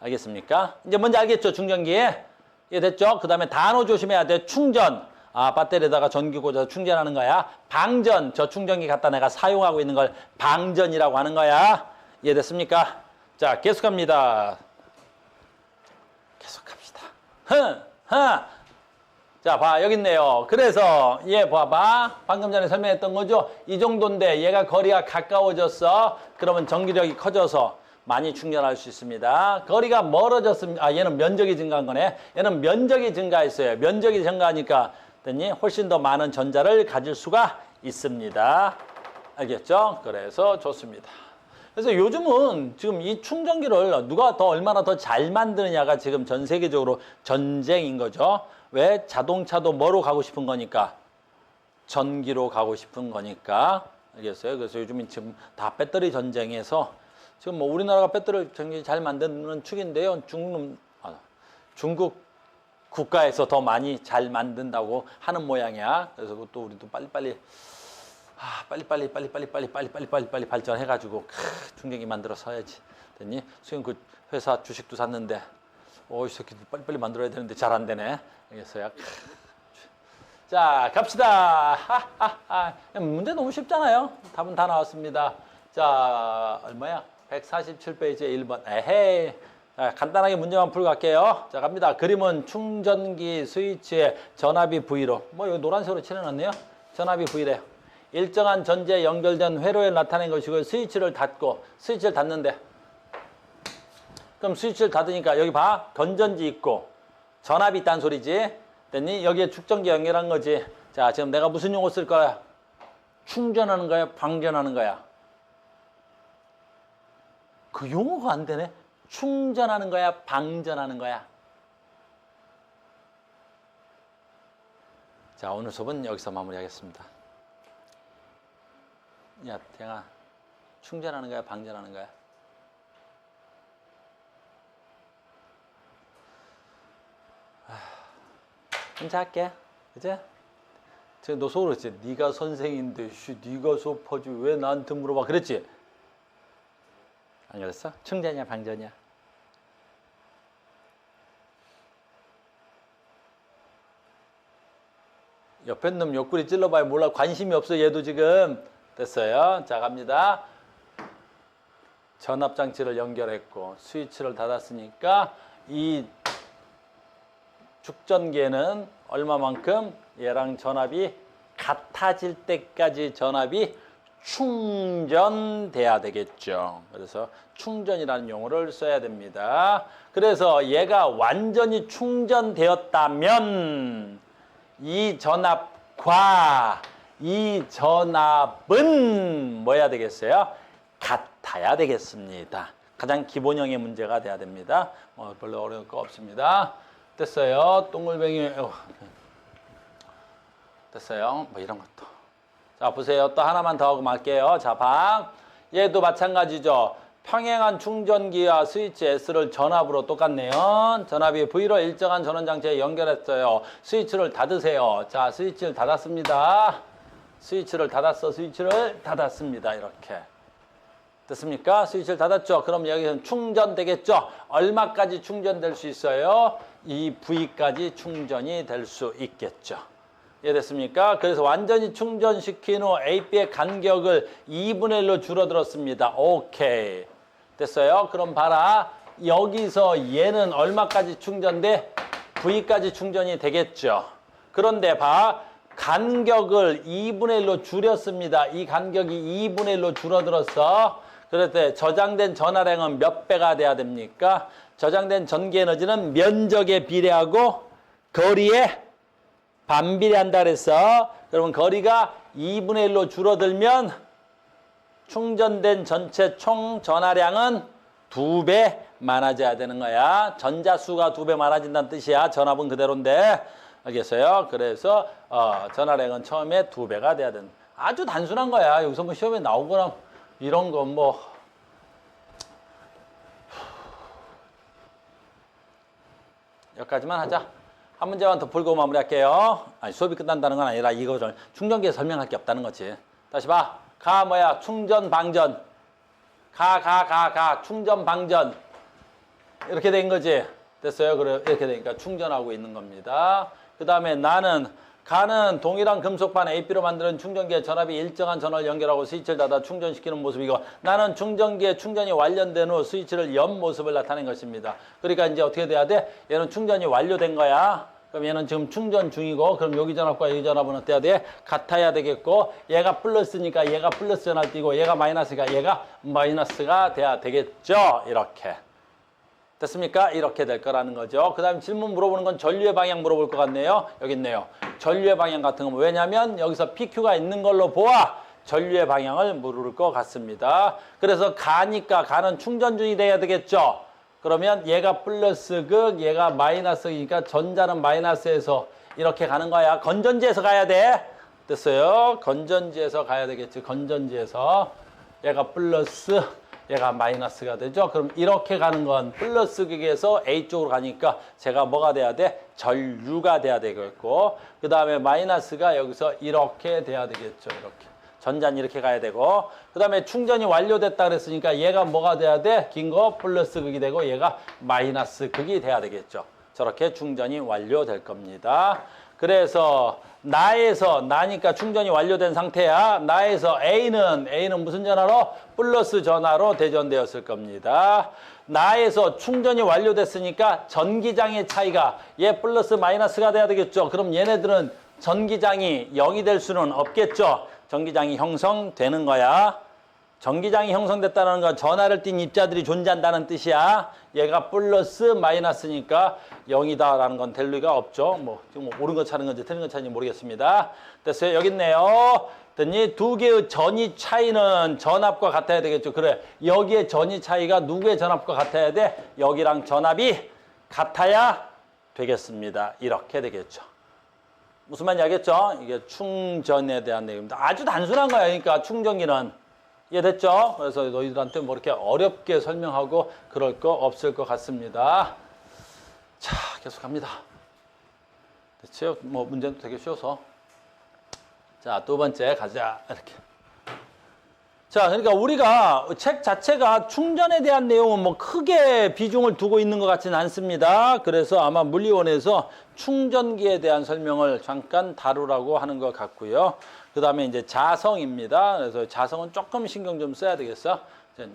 알겠습니까? 이제 뭔지 알겠죠? 충전기. 이해됐죠? 그 다음에 단어 조심해야 돼. 충전. 배터리에다가 전기 꽂아서 충전하는 거야. 방전. 저 충전기 갖다 내가 사용하고 있는 걸 방전이라고 하는 거야. 이해됐습니까? 자, 계속합니다. 계속합시다. 자, 봐. 여기 있네요. 그래서 얘 봐봐. 방금 전에 설명했던 거죠. 이 정도인데 얘가 거리가 가까워졌어. 그러면 전기력이 커져서 많이 충전할 수 있습니다. 거리가 멀어졌으면 얘는 면적이 증가한 거네. 얘는 면적이 증가했어요. 면적이 증가하니까 됐니? 훨씬 더 많은 전자를 가질 수가 있습니다. 알겠죠? 그래서 좋습니다. 그래서 요즘은 지금 이 충전기를 누가 더 얼마나 더 잘 만드느냐가 지금 전 세계적으로 전쟁인 거죠. 왜? 자동차도 뭐로 가고 싶은 거니까? 전기로 가고 싶은 거니까. 알겠어요? 그래서 요즘은 지금 다 배터리 전쟁에서 지금 뭐 우리나라가 배터리를 굉장히 잘 만드는 축인데요. 중국 국가에서 더 많이 잘 만든다고 하는 모양이야. 그래서 또 우리도 빨리빨리 발전해가지고 충전기 만들어서 해야지. 됐니? 수영 그 회사 주식도 샀는데 이 새끼들 빨리빨리 만들어야 되는데 잘 안 되네. 알겠어요? 자, 갑시다. 문제 너무 쉽잖아요. 답은 다 나왔습니다. 자, 얼마야? 147페이지에 1번. 에헤이. 자, 간단하게 문제만 풀고 갈게요. 자, 갑니다. 그림은 충전기 스위치에 전압이 V로. 여기 노란색으로 칠해놨네요. 전압이 V래요. 일정한 전지에 연결된 회로에 나타낸 것이고 스위치를 닫는데 그럼 스위치를 닫으니까 여기 봐. 건전지 있고 전압이 있다는 소리지. 됐니? 여기에 축전기 연결한 거지. 자, 지금 내가 무슨 용어 쓸 거야? 충전하는 거야? 방전하는 거야? 그 용어가 안 되네. 충전하는 거야? 방전하는 거야? 자, 오늘 수업은 여기서 마무리하겠습니다. 야, 태양아, 충전하는 거야? 방전하는 거야? 혼자 할게. 그치? 지금 너 속으로 그랬지? 네가 선생인데 네가 수업하지 왜 나한테 물어봐? 그랬지? 안 그랬어? 충전이야? 방전이야? 옆에 놈 옆구리 찔러봐야 몰라. 관심이 없어 얘도 지금. 됐어요. 자, 갑니다. 전압장치를 연결했고 스위치를 닫았으니까 이 축전기에는 얼마만큼 얘랑 전압이 같아질 때까지 전압이 충전돼야 되겠죠. 그래서 충전이라는 용어를 써야 됩니다. 그래서 얘가 완전히 충전되었다면 이 전압과 이 전압은 뭐야 되겠어요? 같아야 되겠습니다. 가장 기본형의 문제가 돼야 됩니다. 별로 어려울 거 없습니다. 됐어요. 동글뱅이 됐어요. 이런 것도. 자, 보세요. 또 하나만 더 하고 말게요. 자, 봐. 얘도 마찬가지죠. 평행한 충전기와 스위치 S를 전압으로 똑같네요. 전압이 V로 일정한 전원장치에 연결했어요. 스위치를 닫으세요. 자, 스위치를 닫았습니다. 스위치를 닫았습니다. 이렇게. 됐습니까? 스위치를 닫았죠? 그럼 여기서는 충전되겠죠? 얼마까지 충전될 수 있어요? 이 V까지 충전이 될 수 있겠죠. 이해됐습니까? 그래서 완전히 충전시킨 후 AB의 간격을 2분의 1로 줄어들었습니다. 오케이. 됐어요? 그럼 봐라. 여기서 얘는 얼마까지 충전돼? V까지 충전이 되겠죠. 그런데 봐. 간격을 2분의 1로 줄였습니다. 이 간격이 2분의 1로 줄어들었어. 그럴 때 저장된 전하량은 몇 배가 돼야 됩니까? 저장된 전기 에너지는 면적에 비례하고 거리에 반비례한다 그랬어. 그러면 거리가 2분의 1로 줄어들면 충전된 전체 총 전하량은 2배 많아져야 되는 거야. 전자수가 2배 많아진다는 뜻이야. 전압은 그대로인데. 알겠어요? 그래서 전하량은 처음에 2배가 돼야 되는. 아주 단순한 거야. 여기서 뭐 시험에 나오거나 이런 거 뭐 여기까지만 하자. 한 문제만 더 풀고 마무리할게요. 아니, 수업이 끝난다는 건 아니라 이거를 충전기에 설명할 게 없다는 거지. 다시 봐. 가 뭐야? 충전 방전. 충전 방전. 이렇게 된 거지. 됐어요? 그래 이렇게 되니까 충전하고 있는 겁니다. 그 다음에 가는 동일한 금속판 AP로 만드는 충전기에 전압이 일정한 전원을 연결하고 스위치를 닫아 충전시키는 모습이고, 나는 충전기에 충전이 완료된 후 스위치를 연 모습을 나타낸 것입니다. 그러니까 이제 어떻게 돼야 돼? 얘는 충전이 완료된 거야. 그럼 얘는 지금 충전 중이고, 그럼 여기 전압과 여기 전압은 어때야 돼? 같아야 되겠고, 얘가 플러스니까 얘가 플러스 전압 띄고, 얘가 마이너스가 얘가 마이너스가 돼야 되겠죠. 이렇게. 됐습니까? 이렇게 될 거라는 거죠. 그 다음 질문 물어보는 건 전류의 방향 물어볼 것 같네요. 여기 있네요. 전류의 방향 같은 거. 왜냐면 여기서 PQ가 있는 걸로 보아 전류의 방향을 물을 것 같습니다. 그래서 가는 충전 중이 돼야 되겠죠. 그러면 얘가 플러스 극, 얘가 마이너스니까 전자는 마이너스에서 이렇게 가는 거야. 건전지에서 가야 돼. 됐어요? 건전지에서 가야 되겠지. 건전지에서. 얘가 플러스, 얘가 마이너스가 되죠. 그럼 이렇게 가는 건 플러스 극에서 A 쪽으로 가니까 제가 뭐가 돼야 돼? 전류가 돼야 되겠고, 그 다음에 마이너스가 여기서 이렇게 돼야 되겠죠. 이렇게. 전자는 이렇게 가야 되고, 그 다음에 충전이 완료됐다 그랬으니까 얘가 뭐가 돼야 돼? 긴 거 플러스 극이 되고 얘가 마이너스 극이 돼야 되겠죠. 저렇게 충전이 완료될 겁니다. 그래서 나니까 충전이 완료된 상태야. 나에서 A는 무슨 전화로? 플러스 전화로 대전되었을 겁니다. 나에서 충전이 완료됐으니까 전기장의 차이가 얘 플러스 마이너스가 돼야 되겠죠. 그럼 얘네들은 전기장이 0이 될 수는 없겠죠. 전기장이 형성되는 거야. 전기장이 형성됐다는 건 전하를 띤 입자들이 존재한다는 뜻이야. 얘가 플러스 마이너스니까 0이다라는 건 될 리가 없죠. 뭐 지금 옳은 거 차는 건지 틀린 거 차는지 모르겠습니다. 됐어요? 여기 있네요. 됐니? 두 개의 전이 차이는 전압과 같아야 되겠죠. 그래. 여기에 전이 차이가 누구의 전압과 같아야 돼? 여기랑 전압이 같아야 되겠습니다. 이렇게 되겠죠. 무슨 말인지 알겠죠? 이게 충전에 대한 내용입니다. 아주 단순한 거야. 그러니까 충전기는. 이해됐죠? 그래서 너희들한테 뭐 이렇게 어렵게 설명하고 그럴 거 없을 것 같습니다. 자, 계속 갑니다. 됐죠? 뭐 문제는 되게 쉬워서. 자, 두 번째 가자. 이렇게. 자, 그러니까 우리가 책 자체가 충전에 대한 내용은 뭐 크게 비중을 두고 있는 것 같지는 않습니다. 그래서 아마 물리원에서 충전기에 대한 설명을 잠깐 다루라고 하는 것 같고요. 그 다음에 이제 자성입니다. 그래서 자성은 조금 신경 좀 써야 되겠어.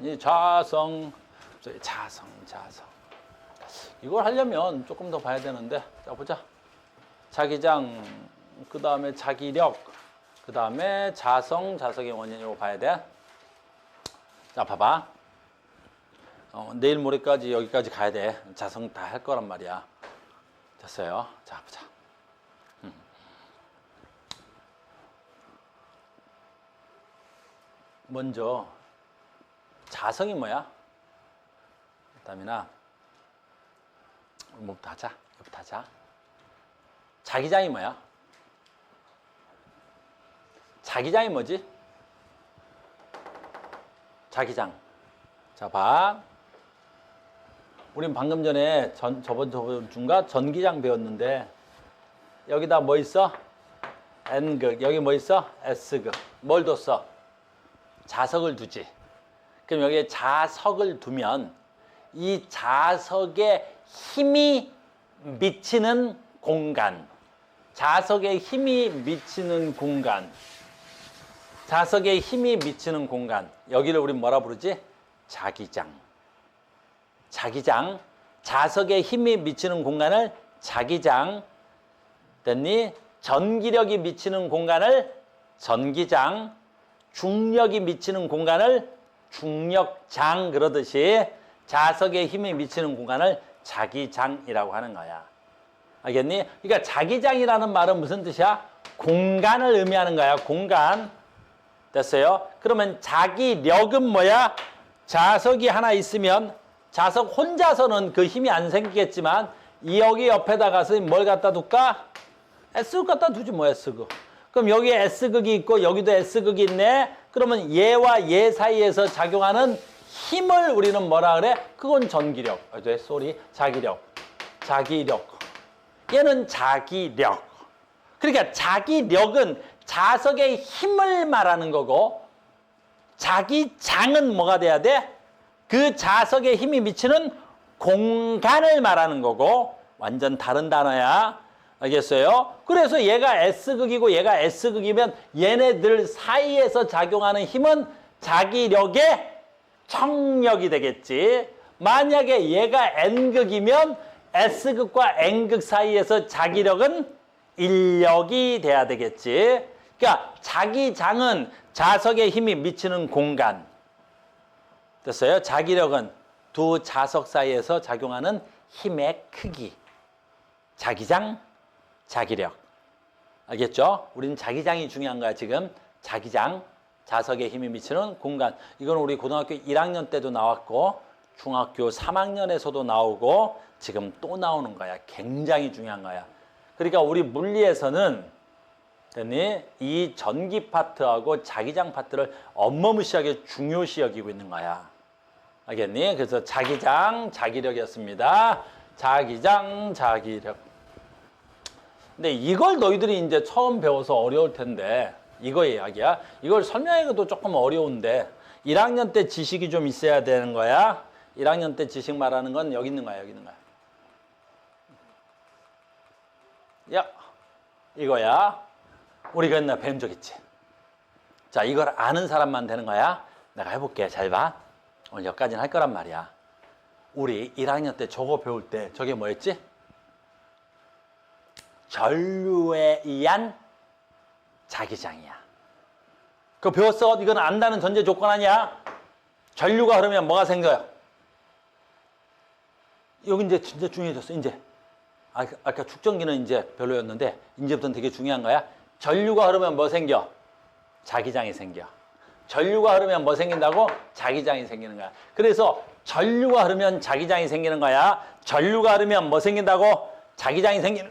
이 자성. 이걸 하려면 조금 더 봐야 되는데. 자, 보자. 자기장, 그 다음에 자기력, 그 다음에 자성의 원인이라고 봐야 돼. 자, 봐봐. 내일 모레까지 여기까지 가야 돼. 자성 다 할 거란 말이야. 됐어요. 자, 보자. 먼저 자성이 뭐야? 그다음이나 뭐부터 하자. 이거부터 하자. 자기장이 뭐야? 자기장이 뭐지? 자기장. 자, 봐. 우린 방금 전에 저번 주인가 전기장 배웠는데 여기다 뭐 있어? N극. 여기 뭐 있어? S극. 뭘 뒀어? 자석을 두지. 그럼 여기에 자석을 두면 이 자석에 힘이 미치는 공간. 자석에 힘이 미치는 공간. 자석에 힘이 미치는 공간. 여기를 우린 뭐라 부르지? 자기장. 자기장. 자석에 힘이 미치는 공간을 자기장. 됐니? 전기력이 미치는 공간을 전기장. 중력이 미치는 공간을 중력장. 그러듯이 자석에 힘이 미치는 공간을 자기장이라고 하는 거야. 알겠니? 그러니까 자기장이라는 말은 무슨 뜻이야? 공간을 의미하는 거야. 공간. 됐어요? 그러면 자기력은 뭐야? 자석이 하나 있으면 자석 혼자서는 그 힘이 안 생기겠지만 여기 옆에다 가서 뭘 갖다 둘까? S극 갖다 두지 뭐 S극. 그럼 여기에 S극이 있고 여기도 S극이 있네. 그러면 얘와 얘 사이에서 작용하는 힘을 우리는 뭐라 그래? 그건 전기력. 자기력. 자기력. 얘는 자기력. 그러니까 자기력은 자석의 힘을 말하는 거고 자기장은 뭐가 돼야 돼? 그 자석에 힘이 미치는 공간을 말하는 거고 완전 다른 단어야. 알겠어요? 그래서 얘가 S극이고 얘가 S극이면 얘네들 사이에서 작용하는 힘은 자기력의 청력이 되겠지. 만약에 얘가 N극이면 S극과 N극 사이에서 자기력은 인력이 돼야 되겠지. 그러니까 자기장은 자석에 힘이 미치는 공간. 됐어요? 자기력은 두 자석 사이에서 작용하는 힘의 크기. 자기장, 자기력. 알겠죠? 우리는 자기장이 중요한 거야, 지금. 자기장, 자석에 힘이 미치는 공간. 이건 우리 고등학교 1학년 때도 나왔고 중학교 3학년에서도 나오고 지금 또 나오는 거야. 굉장히 중요한 거야. 그러니까 우리 물리에서는 됐니? 이 전기 파트하고 자기장 파트를 어마무시하게 중요시 여기고 있는 거야. 알겠니? 그래서 자기장, 자기력이었습니다. 자기장, 자기력. 근데 이걸 너희들이 이제 처음 배워서 어려울 텐데 이거 이야기야. 이걸 설명하기도 조금 어려운데 1학년 때 지식이 좀 있어야 되는 거야. 1학년 때 지식 말하는 건 여기 있는 거야. 여기 있는 거야. 야, 이거야. 우리가 옛날 배운 적 있지. 자, 이걸 아는 사람만 되는 거야. 내가 해볼게. 잘 봐. 오늘 여기까지는 할 거란 말이야. 우리 1학년 때 저거 배울 때 저게 뭐였지? 전류에 의한 자기장이야. 그거 배웠어? 이건 안다는 전제 조건 아니야? 전류가 흐르면 뭐가 생겨요? 여기 이제 진짜 중요해졌어, 이제. 아까 축전기는 이제 별로였는데, 이제부터는 되게 중요한 거야. 전류가 흐르면 뭐 생겨? 자기장이 생겨. 전류가 흐르면 뭐 생긴다고? 자기장이 생기는 거야. 그래서 전류가 흐르면 자기장이 생기는 거야. 전류가 흐르면 뭐 생긴다고? 자기장이 생기는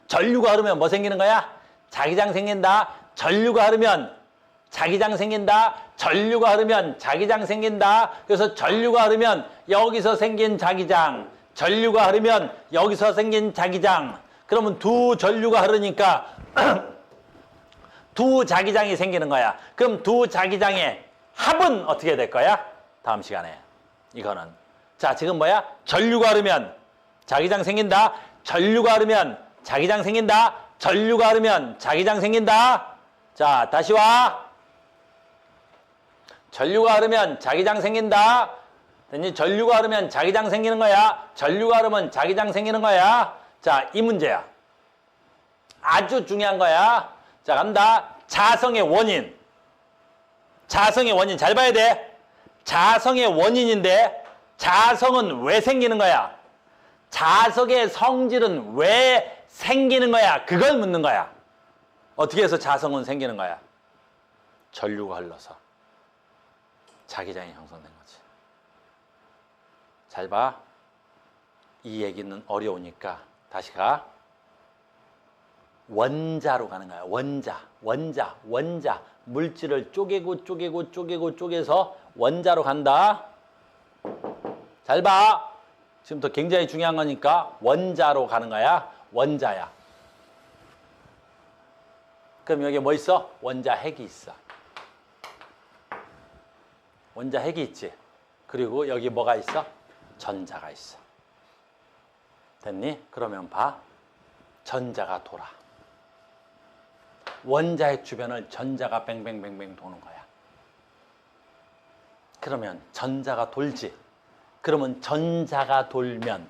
전류가 흐르면 뭐 생기는 거야? 자기장 생긴다. 전류가 흐르면 자기장 생긴다. 전류가 흐르면 자기장 생긴다. 그래서 전류가 흐르면 여기서 생긴 자기장, 전류가 흐르면 여기서 생긴 자기장. 그러면 두 전류가 흐르니까 두 자기장이 생기는 거야. 그럼 두 자기장의 합은 어떻게 될 거야? 다음 시간에. 이거는. 자, 지금 뭐야? 전류가 흐르면 자기장 생긴다. 전류가 흐르면 자기장 생긴다. 전류가 흐르면 자기장 생긴다. 자, 다시 와. 전류가 흐르면 자기장 생긴다. 전류가 흐르면 자기장 생기는 거야. 전류가 흐르면 자기장 생기는 거야. 자, 이 문제야. 아주 중요한 거야. 자, 간다. 자성의 원인. 자성의 원인 잘 봐야 돼. 자성의 원인인데 자성은 왜 생기는 거야? 자석의 성질은 왜 생기는 거야? 그걸 묻는 거야. 어떻게 해서 자성은 생기는 거야? 전류가 흘러서 자기장이 형성된 거지. 잘 봐. 이 얘기는 어려우니까 다시 가. 원자로 가는 거야. 원자. 물질을 쪼개서 원자로 간다. 잘 봐. 지금부터 굉장히 중요한 거니까 원자로 가는 거야. 원자야. 그럼 여기 뭐 있어? 원자핵이 있어. 원자핵이 있지. 그리고 여기 뭐가 있어? 전자가 있어. 됐니? 그러면 봐. 전자가 돌아. 원자핵 주변을 전자가 뱅뱅뱅뱅 도는 거야. 그러면 전자가 돌지. 그러면 전자가 돌면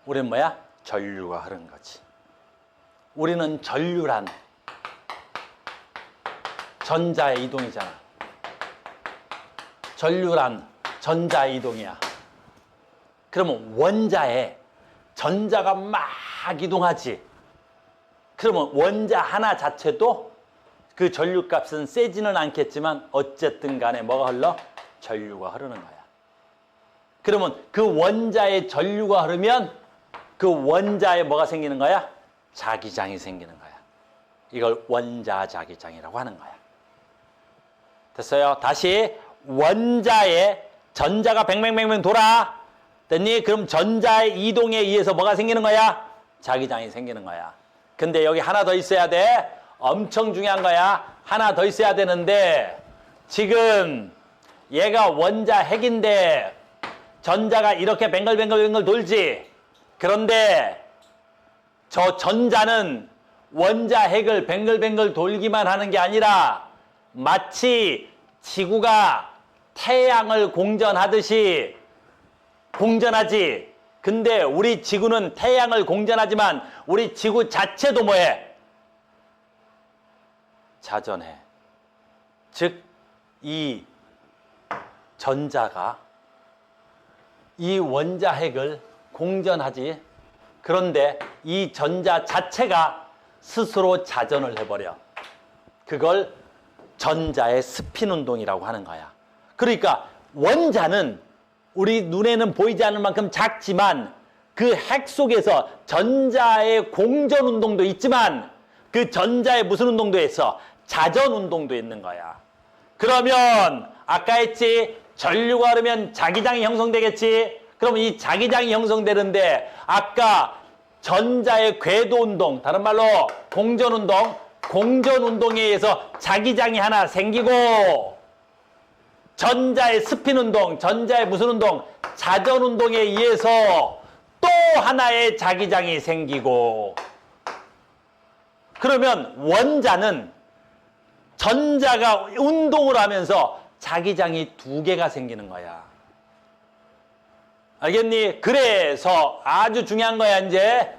우리는 뭐야? 전류가 흐르는 거지. 우리는 전류란 전자의 이동이잖아. 전류란 전자의 이동이야. 그러면 원자에 전자가 막 이동하지. 그러면 원자 하나 자체도 그 전류값은 세지는 않겠지만 어쨌든 간에 뭐가 흘러? 전류가 흐르는 거야. 그러면 그 원자에 전류가 흐르면 그 원자에 뭐가 생기는 거야? 자기장이 생기는 거야. 이걸 원자자기장이라고 하는 거야. 됐어요? 다시 원자에 전자가 뱅뱅뱅뱅 돌아. 됐니? 그럼 전자의 이동에 의해서 뭐가 생기는 거야? 자기장이 생기는 거야. 근데 여기 하나 더 있어야 돼. 엄청 중요한 거야. 하나 더 있어야 되는데 지금 얘가 원자핵인데 전자가 이렇게 뱅글뱅글 돌지. 그런데 저 전자는 원자핵을 뱅글뱅글 돌기만 하는 게 아니라 마치 지구가 태양을 공전하듯이 공전하지. 근데 우리 지구는 태양을 공전하지만 우리 지구 자체도 뭐해? 자전해. 즉, 이 전자가 이 원자핵을 공전하지. 그런데 이 전자 자체가 스스로 자전을 해버려. 그걸 전자의 스핀 운동이라고 하는 거야. 그러니까 원자는 우리 눈에는 보이지 않을 만큼 작지만 그 핵 속에서 전자의 공전 운동도 있지만 그 전자의 무슨 운동도 있어? 자전 운동도 있는 거야. 그러면 아까 했지? 전류가 흐르면 자기장이 형성되겠지? 그럼 이 자기장이 형성되는데 아까 전자의 궤도 운동, 다른 말로 공전 운동, 공전 운동에 의해서 자기장이 하나 생기고 전자의 스핀 운동, 전자의 무슨 운동? 자전 운동에 의해서 또 하나의 자기장이 생기고 그러면 원자는 전자가 운동을 하면서 자기장이 두 개가 생기는 거야. 알겠니? 그래서 아주 중요한 거야 이제.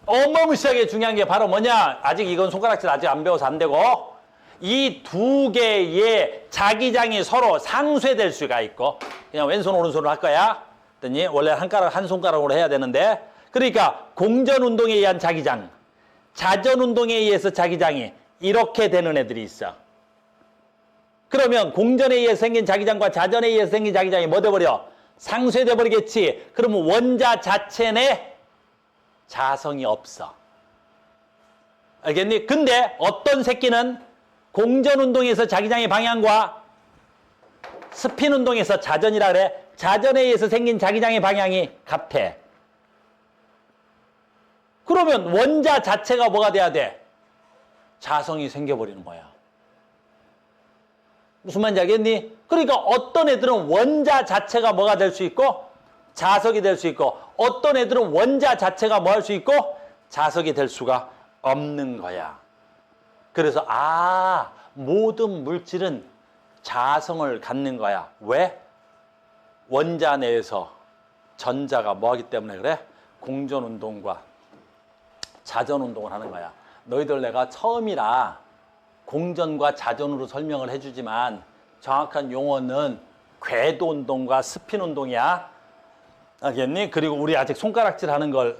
어마무시하게 중요한 게 바로 뭐냐? 아직 이건 손가락질 아직 안 배워서 안 되고 이 두 개의 자기장이 서로 상쇄될 수가 있고 그냥 왼손 오른손으로 할 거야. 됐니? 원래 한 손가락으로 해야 되는데 그러니까 공전 운동에 의한 자기장, 자전 운동에 의해서 자기장이 이렇게 되는 애들이 있어. 그러면 공전에 의해서 생긴 자기장과 자전에 의해서 생긴 자기장이 뭐 돼버려? 상쇄돼 버리겠지. 그러면 원자 자체 내 자성이 없어. 알겠니? 근데 어떤 새끼는 공전 운동에서 자기장의 방향과 스핀 운동에서 자전이라 그래. 자전에 의해서 생긴 자기장의 방향이 같아. 그러면 원자 자체가 뭐가 돼야 돼? 자성이 생겨버리는 거야. 무슨 말인지 알겠니? 그러니까 어떤 애들은 원자 자체가 뭐가 될 수 있고 자석이 될 수 있고 어떤 애들은 원자 자체가 뭐 할 수 있고 자석이 될 수가 없는 거야. 그래서 모든 물질은 자성을 갖는 거야. 왜? 원자 내에서 전자가 뭐 하기 때문에 그래? 공전 운동과 자전 운동을 하는 거야. 너희들 내가 처음이라 공전과 자전으로 설명을 해주지만 정확한 용어는 궤도 운동과 스핀 운동이야. 알겠니? 그리고 우리 아직 손가락질 하는 걸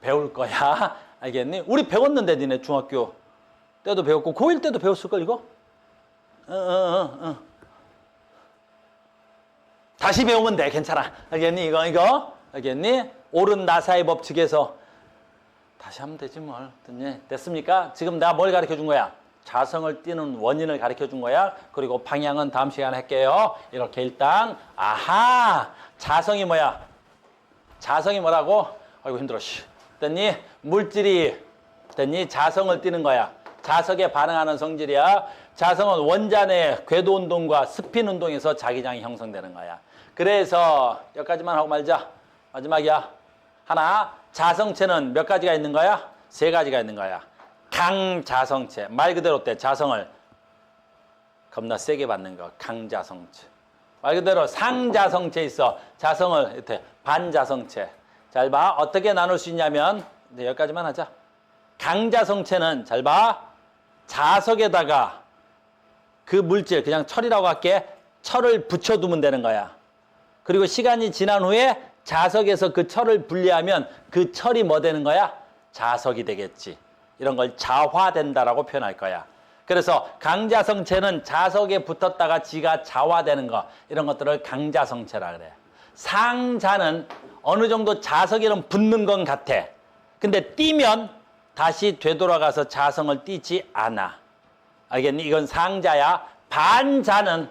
배울 거야. 알겠니? 우리 배웠는데 니네 중학교 때도 배웠고 고1 때도 배웠을걸 이거? 다시 배우면 돼. 괜찮아. 알겠니? 이거 알겠니? 옳은 나사의 법칙에서 다시 하면 되지 뭘. 됐습니까? 지금 내가 뭘 가르쳐 준 거야? 자성을 띠는 원인을 가르쳐 준 거야. 그리고 방향은 다음 시간에 할게요. 이렇게 일단 아하! 자성이 뭐야? 자성이 뭐라고? 아이고 힘들어. 됐니? 물질이 됐니? 자성을 띠는 거야. 자석에 반응하는 성질이야. 자성은 원자 내 궤도 운동과 스핀 운동에서 자기장이 형성되는 거야. 그래서 여기까지만 하고 말자. 마지막이야. 하나, 자성체는 몇 가지가 있는 거야? 세 가지가 있는 거야. 강자성체. 말 그대로 때 자성을 겁나 세게 받는 거. 강자성체. 말 그대로 상자성체 있어. 자성을 이렇게 반자성체. 잘 봐. 어떻게 나눌 수 있냐면 여기까지만 하자. 강자성체는 잘 봐. 자석에다가 그 물질 그냥 철이라고 할게. 철을 붙여두면 되는 거야. 그리고 시간이 지난 후에 자석에서 그 철을 분리하면 그 철이 뭐 되는 거야? 자석이 되겠지. 이런 걸 자화된다라고 표현할 거야. 그래서 강자성체는 자석에 붙었다가 지가 자화되는 거, 이런 것들을 강자성체라 그래. 상자는 어느 정도 자석에는 붙는 건 같아. 근데 띄면 다시 되돌아가서 자성을 띄지 않아. 알겠니? 이건 상자야. 반자는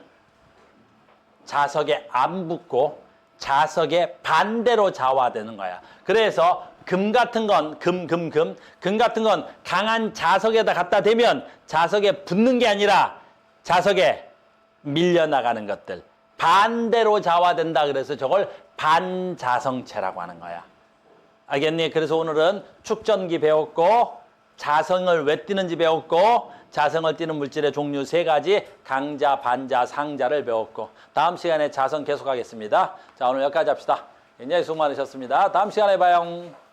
자석에 안 붙고 자석에 반대로 자화되는 거야. 그래서 금 같은 건 금 같은 건 강한 자석에다 갖다 대면 자석에 붙는 게 아니라 자석에 밀려나가는 것들. 반대로 자화된다. 그래서 저걸 반자성체라고 하는 거야. 알겠니? 그래서 오늘은 축전기 배웠고 자성을 왜 띠는지 배웠고 자성을 띠는 물질의 종류 세 가지 강자, 반자, 상자를 배웠고 다음 시간에 자성 계속하겠습니다. 자, 오늘 여기까지 합시다. 굉장히 수고 많으셨습니다. 다음 시간에 봐요.